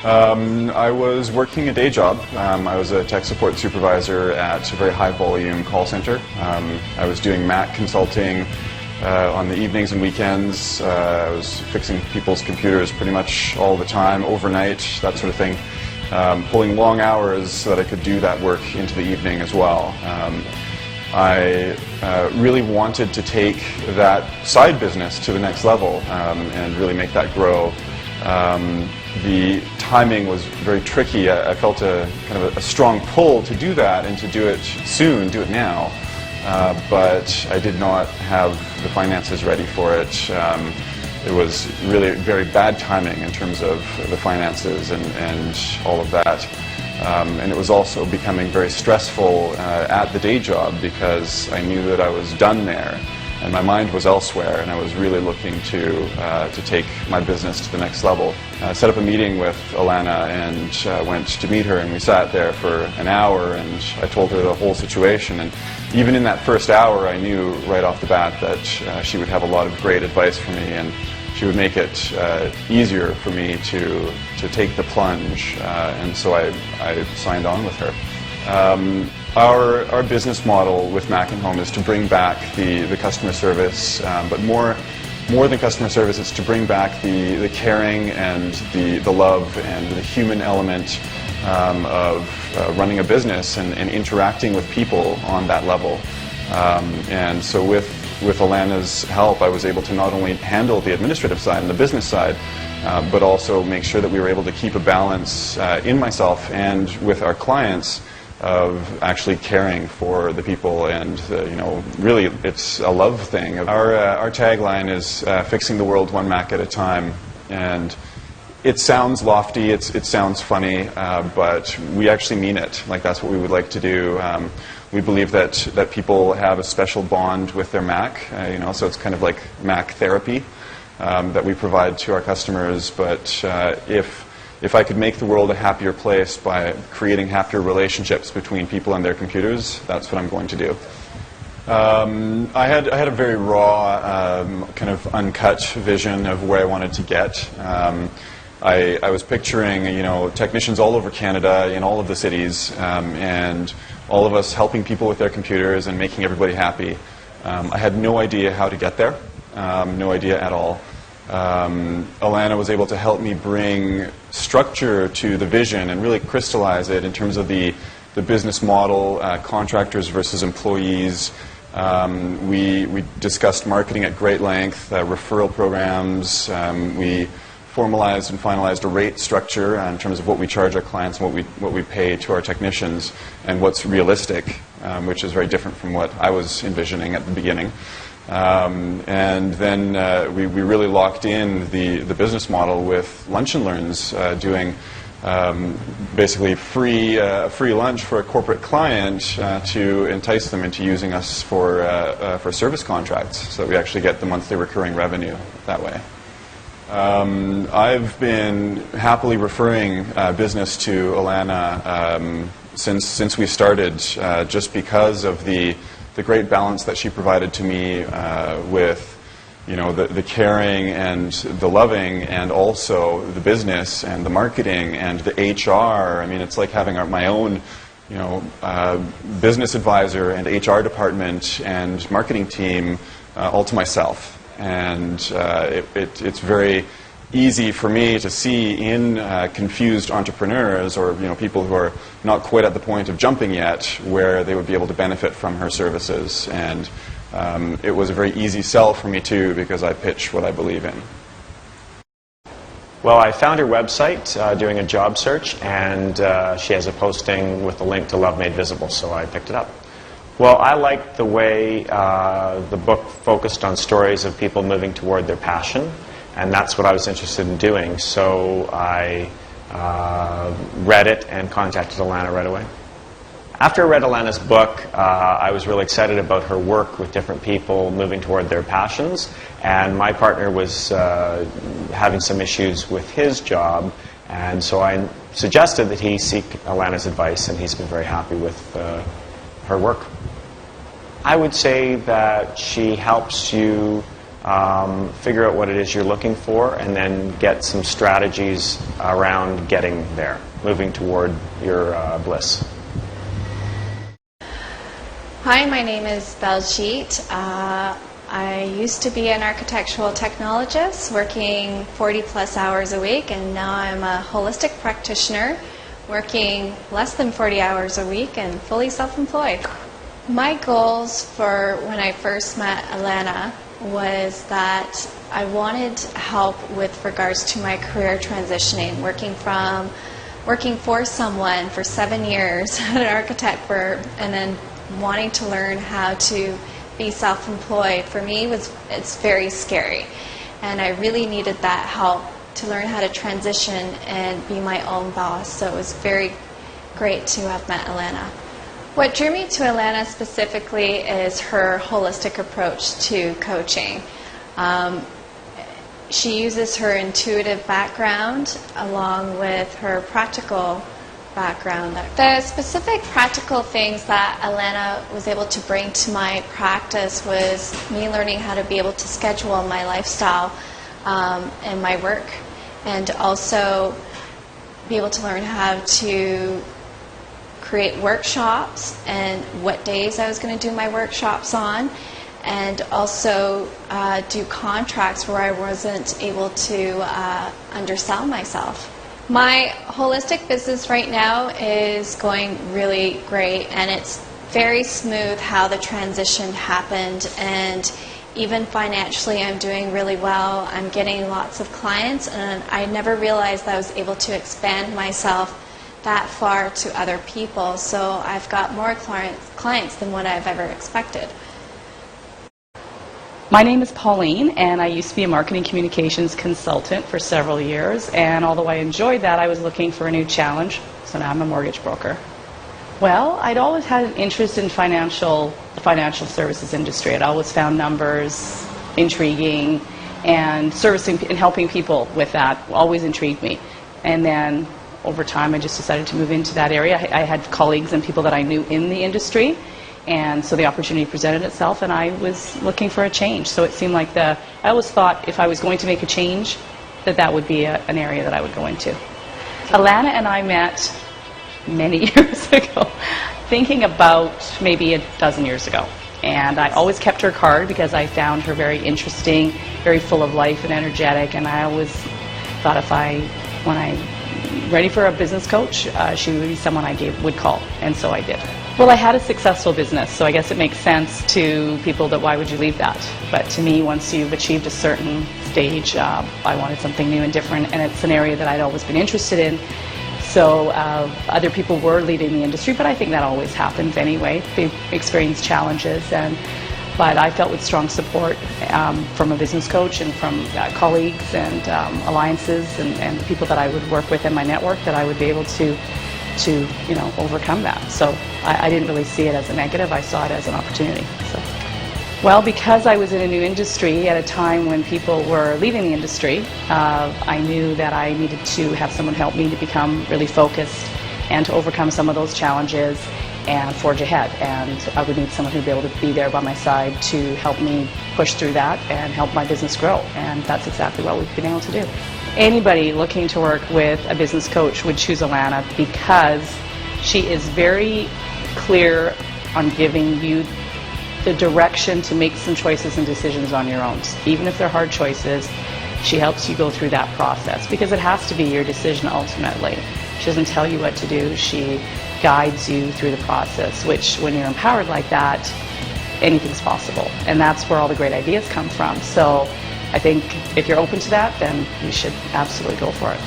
I was working a day job. I was a tech support supervisor at a very high volume call center. I was doing Mac consulting on the evenings and weekends. I was fixing people's computers pretty much all the time, overnight, that sort of thing. Pulling long hours so that I could do that work into the evening as well. I really wanted to take that side business to the next level and really make that grow. The timing was very tricky. I felt a kind of a strong pull to do that and to do it soon, do it now. But I did not have the finances ready for it. It was really very bad timing in terms of the finances and all of that. And it was also becoming very stressful at the day job because I knew that I was done there and my mind was elsewhere, and I was really looking to take my business to the next level. I set up a meeting with Alanna and went to meet her, and we sat there for an hour, and I told her the whole situation. And even in that first hour, I knew right off the bat that she would have a lot of great advice for me, and she would make it easier for me to take the plunge, and so I signed on with her. Our business model with Mac and Home is to bring back the customer service, but more than customer service, it's to bring back the caring and the love and the human element of running a business and interacting with people on that level. And so with Alanna's help, I was able to not only handle the administrative side and the business side, but also make sure that we were able to keep a balance in myself and with our clients of actually caring for the people, and really it's a love thing. Our tagline is fixing the world one Mac at a time, and it sounds lofty, it sounds funny, but we actually mean it. Like, that's what we would like to do. We believe that people have a special bond with their Mac, so it's kind of like Mac therapy that we provide to our customers. But if I could make the world a happier place by creating happier relationships between people and their computers, that's what I'm going to do. I had a very raw, kind of uncut vision of where I wanted to get. I was picturing, technicians all over Canada, in all of the cities, and all of us helping people with their computers and making everybody happy. I had no idea how to get there, no idea at all. Alanna was able to help me bring structure to the vision and really crystallize it in terms of the business model, contractors versus employees. We discussed marketing at great length, referral programs. We formalized and finalized a rate structure in terms of what we charge our clients and what we pay to our technicians and what's realistic, which is very different from what I was envisioning at the beginning. And then we really locked in the business model with Lunch and Learns, doing basically free lunch for a corporate client to entice them into using us for service contracts, so that we actually get the monthly recurring revenue that way. I've been happily referring business to Alanna since we started, just because of the great balance that she provided to me with the caring and the loving, and also the business and the marketing and the HR. I mean, it's like having my own business advisor and HR department and marketing team all to myself. And it's very easy for me to see in confused entrepreneurs, or people who are not quite at the point of jumping yet, where they would be able to benefit from her services. And it was a very easy sell for me too, because I pitch what I believe in. Well, I found her website doing a job search, and she has a posting with a link to Love Made Visible, so I picked it up. Well, I liked the way the book focused on stories of people moving toward their passion, and that's what I was interested in doing. So I read it and contacted Alanna right away. After I read Alanna's book, I was really excited about her work with different people moving toward their passions, and my partner was having some issues with his job, and so I suggested that he seek Alanna's advice, and he's been very happy with her work. I would say that she helps you figure out what it is you're looking for, and then get some strategies around getting there, moving toward your bliss. Hi, my name is Baljeet. I used to be an architectural technologist working 40 plus hours a week, and now I'm a holistic practitioner working less than 40 hours a week and fully self-employed. My goals for when I first met Alanna was that I wanted help with regards to my career transitioning, working for someone for 7 years at an architect firm, and then wanting to learn how to be self-employed. For me, it's very scary, and I really needed that help to learn how to transition and be my own boss. So it was very great to have met Alanna. What drew me to Alanna specifically is her holistic approach to coaching. She uses her intuitive background along with her practical background. The specific practical things that Alanna was able to bring to my practice was me learning how to be able to schedule my lifestyle and my work, and also be able to learn how to create workshops and what days I was going to do my workshops on, and also do contracts where I wasn't able to undersell myself. My holistic business right now is going really great, and it's very smooth how the transition happened, and even financially I'm doing really well. I'm getting lots of clients, and I never realized that I was able to expand myself that far to other people, so I've got more clients than what I've ever expected. My name is Pauline, and I used to be a marketing communications consultant for several years, and although I enjoyed that, I was looking for a new challenge, so now I'm a mortgage broker. Well, I'd always had an interest in the financial services industry. I'd always found numbers intriguing, and servicing and helping people with that always intrigued me. And then over time, I just decided to move into that area. I had colleagues and people that I knew in the industry, and so the opportunity presented itself, and I was looking for a change. So it seemed like I always thought if I was going to make a change, that would be an area that I would go into. Alanna and I met many years ago, thinking about maybe a dozen years ago. And I always kept her card because I found her very interesting, very full of life and energetic, and I always thought when I'm ready for a business coach, she would be someone I would call, and so I did. Well, I had a successful business, so I guess it makes sense to people that why would you leave that? But to me, once you've achieved a certain stage, I wanted something new and different, and it's an area that I'd always been interested in. So other people were leaving the industry, but I think that always happens anyway. They experience challenges, but I felt with strong support from a business coach and from colleagues and alliances and the people that I would work with in my network, that I would be able to overcome that. So I didn't really see it as a negative. I saw it as an opportunity. So, well, because I was in a new industry at a time when people were leaving the industry, I knew that I needed to have someone help me to become really focused and to overcome some of those challenges and forge ahead. And I would need someone who'd be able to be there by my side to help me push through that and help my business grow. And that's exactly what we've been able to do. Anybody looking to work with a business coach would choose Alanna because she is very clear on giving you the direction to make some choices and decisions on your own. Even if they're hard choices, she helps you go through that process because it has to be your decision ultimately. She doesn't tell you what to do, she guides you through the process, which when you're empowered like that, anything's possible. And that's where all the great ideas come from. So I think if you're open to that, then you should absolutely go for it.